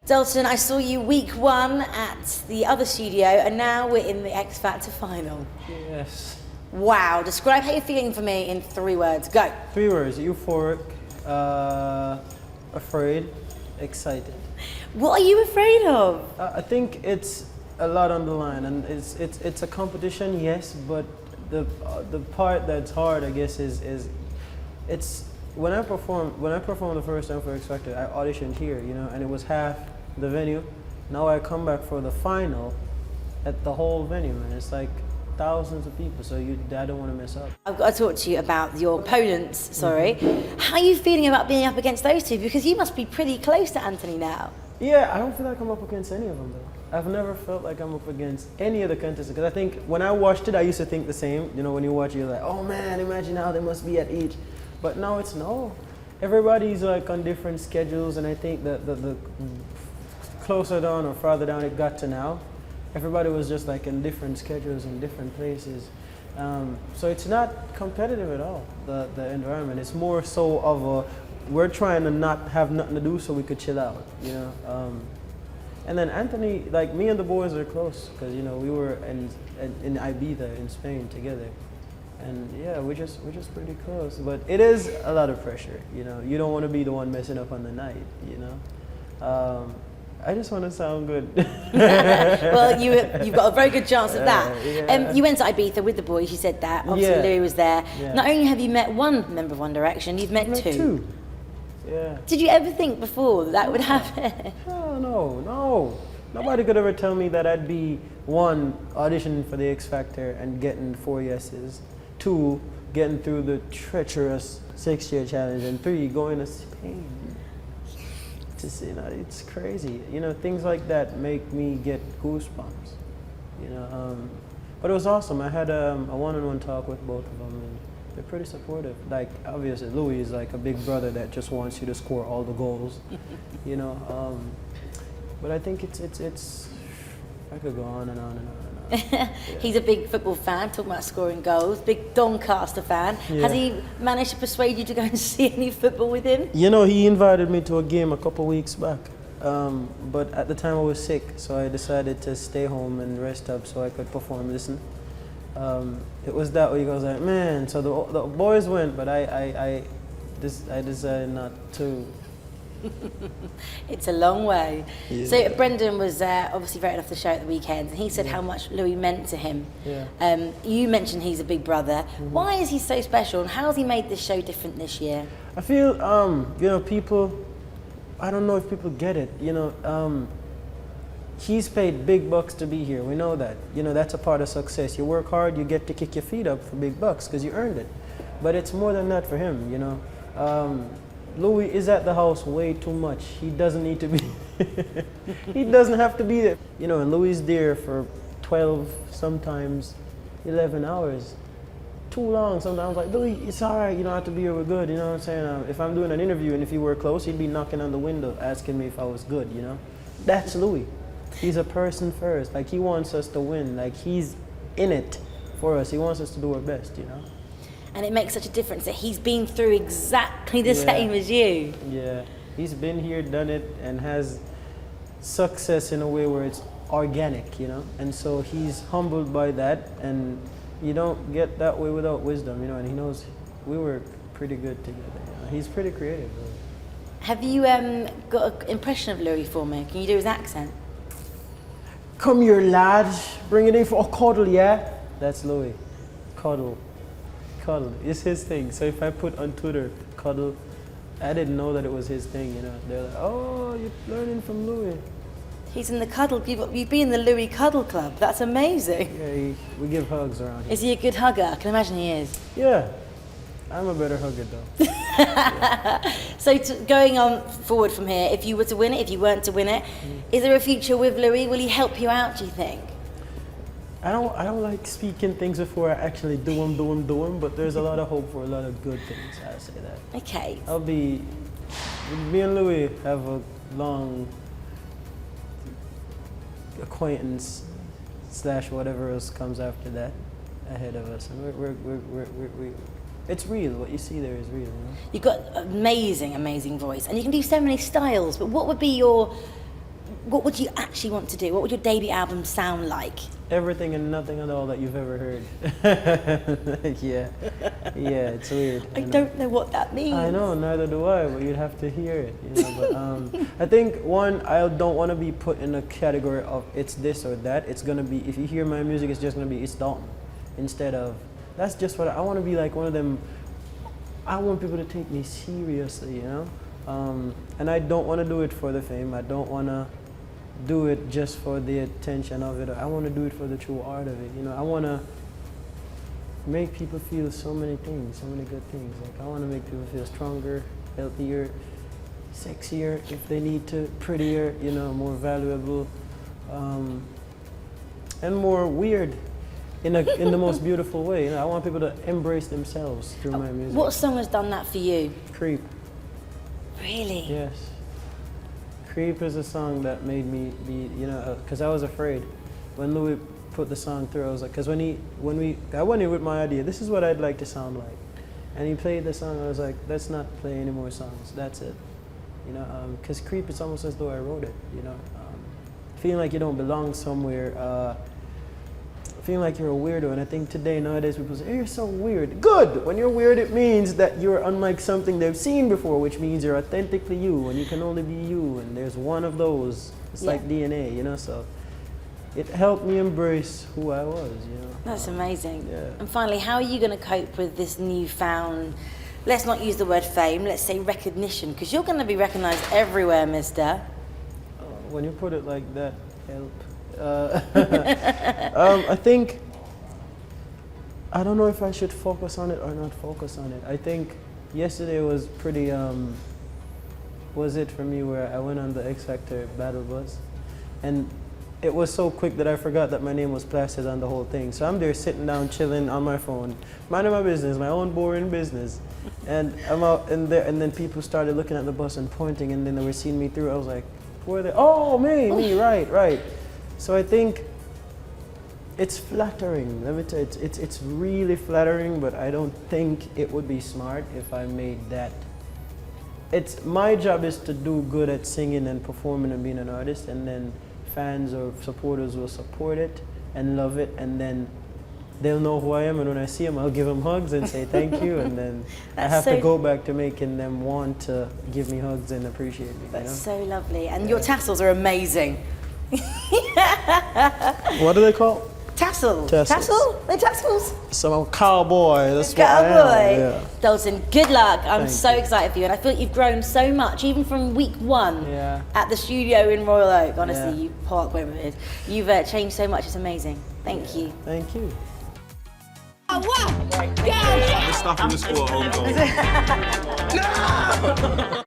Dalton, I saw you week one at the other studio, and now we're in the X Factor final. Yes. Wow, describe how you're feeling for me in 3 words. Go. 3 words: euphoric, afraid, excited. What are you afraid of? I think it's a lot on the line, and it's a competition, yes, but the part that's hard, I guess, is it's when I performed the first time for X Factor, I auditioned here, and it was half the venue. Now I come back for the final at the whole venue, and it's like thousands of people, so I don't want to mess up. I've got to talk to you about your opponents, How are you feeling about being up against those two? Because you must be pretty close to Anthony now. Yeah, I don't feel like I'm up against any of them, though. I've never felt like I'm up against any of the contestants, because I think when I watched it, I used to think the same. When you watch it, you're like, oh man, imagine how they must be at each. But now it's no. Everybody's like on different schedules, and I think that the closer down or farther down it got to now, everybody was just like in different schedules in different places. So it's not competitive at all, the environment. It's more so of we're trying to not have nothing to do so we could chill out, And then Anthony, like me and the boys are close, because we were in Ibiza in Spain together. And yeah, we're just pretty close. But it is a lot of pressure, You don't want to be the one messing up on the night, I just want to sound good. Well, you've got a very good chance at that. Yeah. You went to Ibiza with the boys, you said that. Obviously, Louis was there. Yeah. Not only have you met one member of One Direction, you've met two. Yeah. Did you ever think before that would happen? Oh, no. Nobody could ever tell me that I'd be, 1, auditioning for the X Factor and getting 4 yeses, 2, getting through the treacherous 6-year challenge, and 3, going to Spain. It's crazy. Things like that make me get goosebumps. But it was awesome. I had a one-on-one talk with both of them, and they're pretty supportive. Like, obviously, Louis is like a big brother that just wants you to score all the goals, But I think it's. I could go on and on and on. Yeah. He's a big football fan, talking about scoring goals, big Doncaster fan. Yeah. Has he managed to persuade you to go and see any football with him? He invited me to a game a couple weeks back, but at the time I was sick, so I decided to stay home and rest up so I could perform. Listen, it was that week. I was like, man. So the boys went, but I decided not to. It's a long way. Yeah. So Brendan was obviously voted off the show at the weekend, and he said how much Louis meant to him. Yeah. You mentioned he's a big brother. Why is he so special, and how has he made this show different this year? I feel, people, I don't know if people get it, he's paid big bucks to be here. We know that. That's a part of success. You work hard, you get to kick your feet up for big bucks because you earned it. But it's more than that for him, Louis is at the house way too much. He doesn't need to be. He doesn't have to be there. And Louis is there for 12, sometimes 11 hours. Too long sometimes. Like, Louis, it's all right. You don't have to be here. We're good. You know what I'm saying? If I'm doing an interview and if you were close, he'd be knocking on the window asking me if I was good, That's Louis. He's a person first. Like, he wants us to win. Like, he's in it for us. He wants us to do our best, And it makes such a difference that he's been through exactly the same as you. Yeah, he's been here, done it, and has success in a way where it's organic, And so he's humbled by that, and you don't get that way without wisdom, And he knows we were pretty good together. He's pretty creative, though. Have you got an impression of Louis for me? Can you do his accent? Come here, lad. Bring it in for a cuddle, yeah? That's Louis. Cuddle. It's his thing. So if I put on Twitter, cuddle, I didn't know that it was his thing, They're like, oh, you're learning from Louis. He's in the cuddle. You've been in the Louis Cuddle Club. That's amazing. Yeah, we give hugs around here. Is he a good hugger? I can imagine he is. Yeah. I'm a better hugger, though. So going on forward from here, if you were to win it, if you weren't to win it, is there a future with Louis? Will he help you out, do you think? I don't like speaking things before I actually do them, but there's a lot of hope for a lot of good things, I'll say that. Okay. Me and Louis have a long acquaintance / whatever else comes after that ahead of us, and we're it's real. What you see there is real, You've got amazing voice, and you can do so many styles, but what would be your what would you actually want to do? What would your debut album sound like? Everything and nothing at all that you've ever heard. Yeah, it's weird. I don't know what that means. I know, neither do I, but you'd have to hear it, you know. But I think one, I don't want to be put in a category of it's this or that. It's gonna be, if you hear my music, it's just gonna be it's Dalton, instead of that's just what I want to be like one of them. I want people to take me seriously, you know. And I don't want to do it for the fame. I don't want to do it just for the attention of it. I want to do it for the true art of it. You know, I want to make people feel so many things, so many good things. Like I want to make people feel stronger, healthier, sexier if they need to, prettier, you know, more valuable, and more weird in the most beautiful way. You know, I want people to embrace themselves through my music. What song has done that for you? Creep. Really? Yes. Creep is a song that made me be, you know, because I was afraid when Louis put the song through. I was like, because I went in with my idea, this is what I'd like to sound like, and he played the song. I was like, let's not play any more songs. That's it, you know, because Creep is almost as though I wrote it, you know, feeling like you don't belong somewhere, feeling like you're a weirdo. And I think today, nowadays, people say, hey, you're so weird. Good! When you're weird, it means that you're unlike something they've seen before, which means you're authentically you, and you can only be you, and there's one of those. It's like DNA, you know, so it helped me embrace who I was, you know. That's amazing. Yeah. And finally, how are you going to cope with this newfound, let's not use the word fame, let's say recognition, because you're going to be recognized everywhere, mister. When you put it like that, help. I think, I don't know if I should focus on it or not focus on it. I think yesterday was pretty, was it for me, where I went on the X Factor battle bus, and it was so quick that I forgot that my name was plastered on the whole thing. So I'm there sitting down, chilling on my phone, minding my business, my own boring business, and I'm out in there, and then people started looking at the bus and pointing, and then they were seeing me through. I was like, who are they? Oh, me, right. So I think it's flattering. Let me tell you, it's really flattering, but I don't think it would be smart if I made that. It's my job is to do good at singing and performing and being an artist, and then fans or supporters will support it and love it, and then they'll know who I am, and when I see them, I'll give them hugs and say thank you, and then I have to go back to making them want to give me hugs and appreciate me. That's you know? so lovely. And your tassels are amazing. What are they called? Tassels. Tassels. Tassel? They're tassels? So I'm a cowboy. That's what Cowboy. I am. Yeah. Dalton, good luck. I'm Thank so you. excited for you, and I feel like you've grown so much, even from week one Yeah. at the studio in Royal Oak. Honestly, Yeah. you park wherever it is. You've changed so much. It's amazing. Thank you. Thank you. The stuff in the squad, home goal.